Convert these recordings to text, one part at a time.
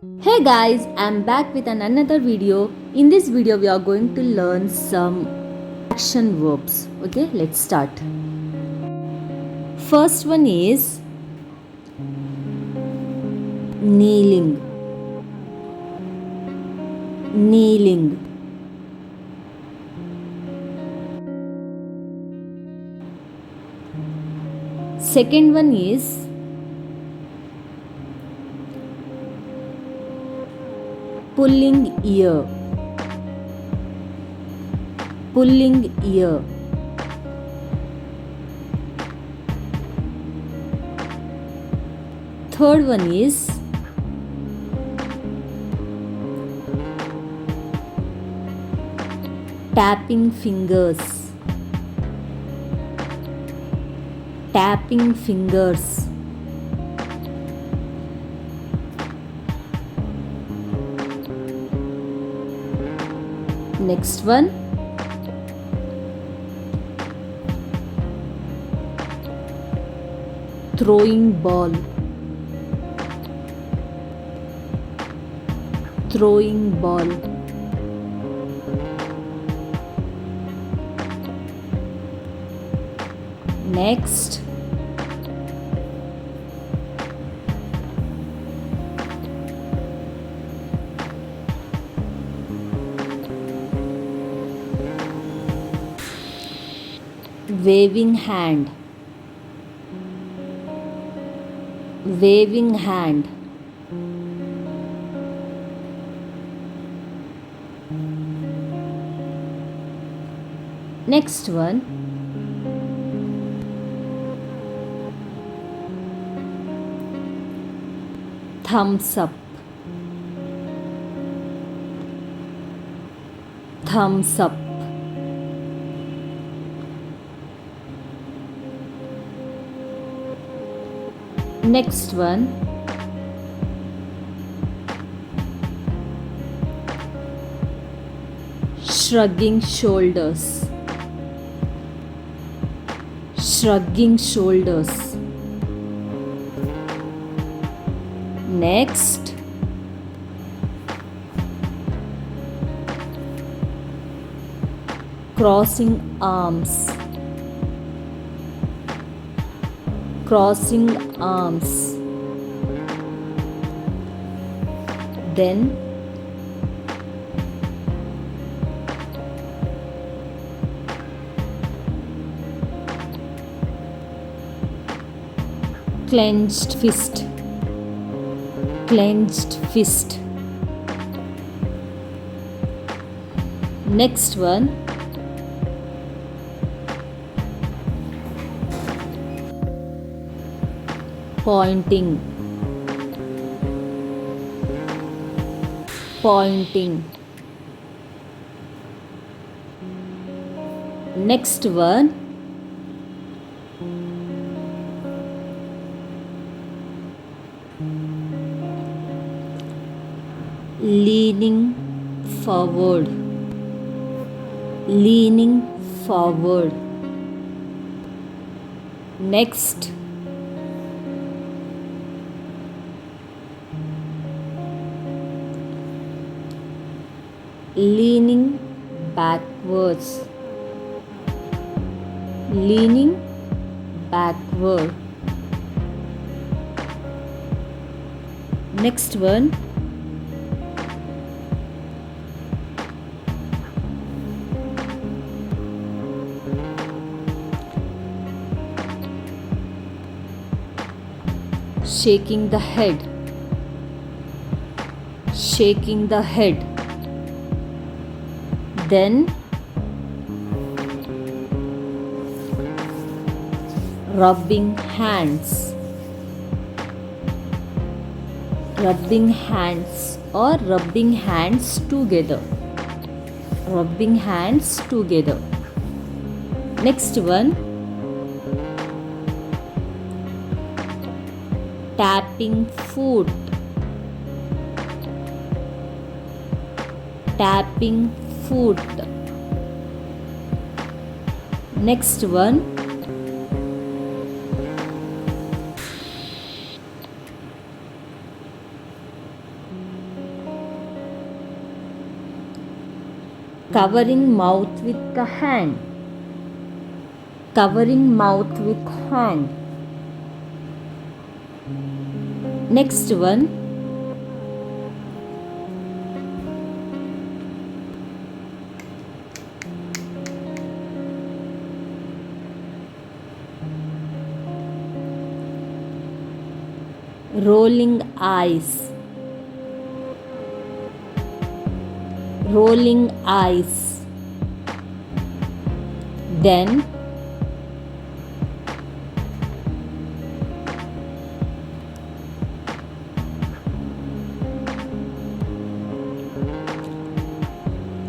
Hey guys, I'm back with another video. In this video, we are going to learn some action verbs. Okay, let's start. First one is kneeling. Kneeling. Second one is pulling ear. Pulling ear. Third one is tapping fingers. Tapping fingers. Next one, throwing ball. Throwing ball. Next, waving hand. Waving hand. Next one, thumbs up. Thumbs up. Next one, shrugging shoulders. Shrugging shoulders. Next, crossing arms. Crossing arms. Then clenched fist. Clenched fist. Next one, pointing. Pointing. Next one, leaning forward. Leaning forward. Next, leaning backwards. Leaning backward. Next one, shaking the head. Shaking the head. Then rubbing hands. Rubbing hands or rubbing hands together. Rubbing hands together. Next one, tapping foot. Tapping foot. Next one, covering mouth with the hand, covering mouth with hand. Next one, rolling eyes, rolling eyes. Then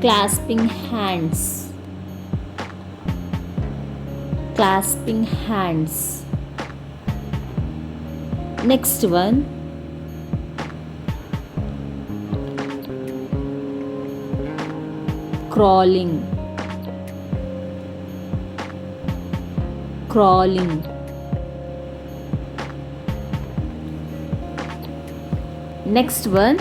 clasping hands, clasping hands. Next one, crawling, crawling. Next one,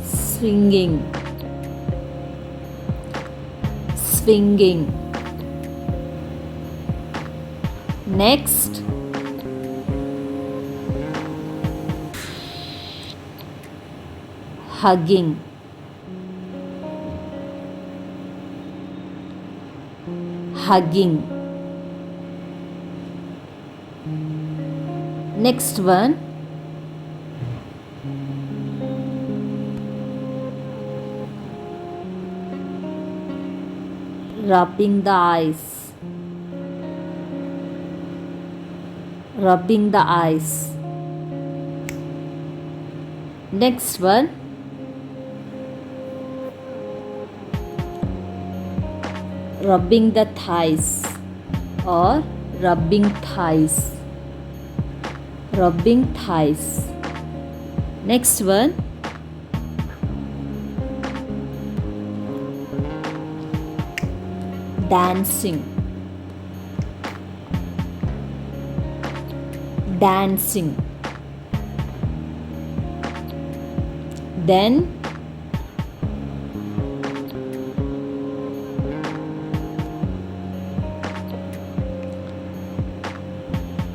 swinging, swinging. Next, hugging, hugging. Next one, rubbing the eyes, rubbing the eyes. Next one, rubbing the thighs or rubbing thighs, rubbing thighs. Next one, dancing, dancing. Then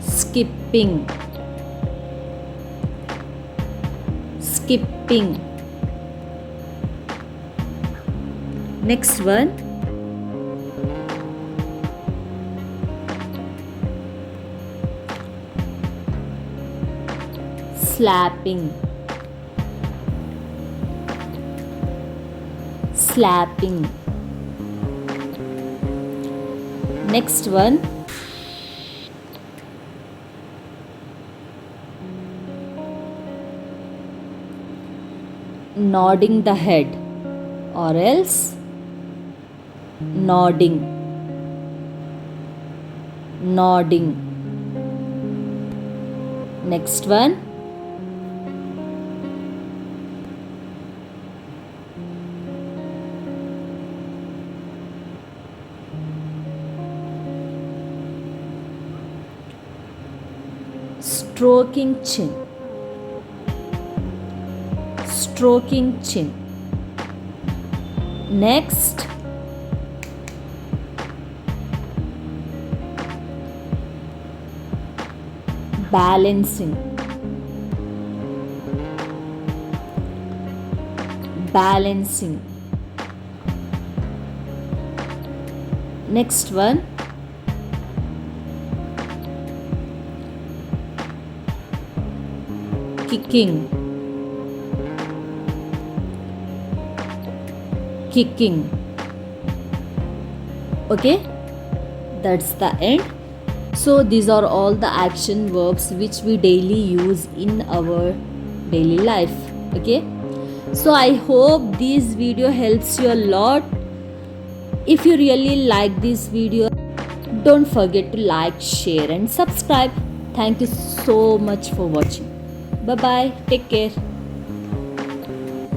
skipping, skipping. Next one, slapping, slapping. Next one, nodding the head or else nodding, nodding. Next one, stroking chin, stroking chin. Next, balancing, balancing. Next one, kicking, kicking. Okay, that's the end. So these are all the action verbs which we daily use in our daily life. Okay, so I hope this video helps you a lot. If you really like this video, don't forget to like, share and subscribe. Thank you so much for watching. Bye bye, take care.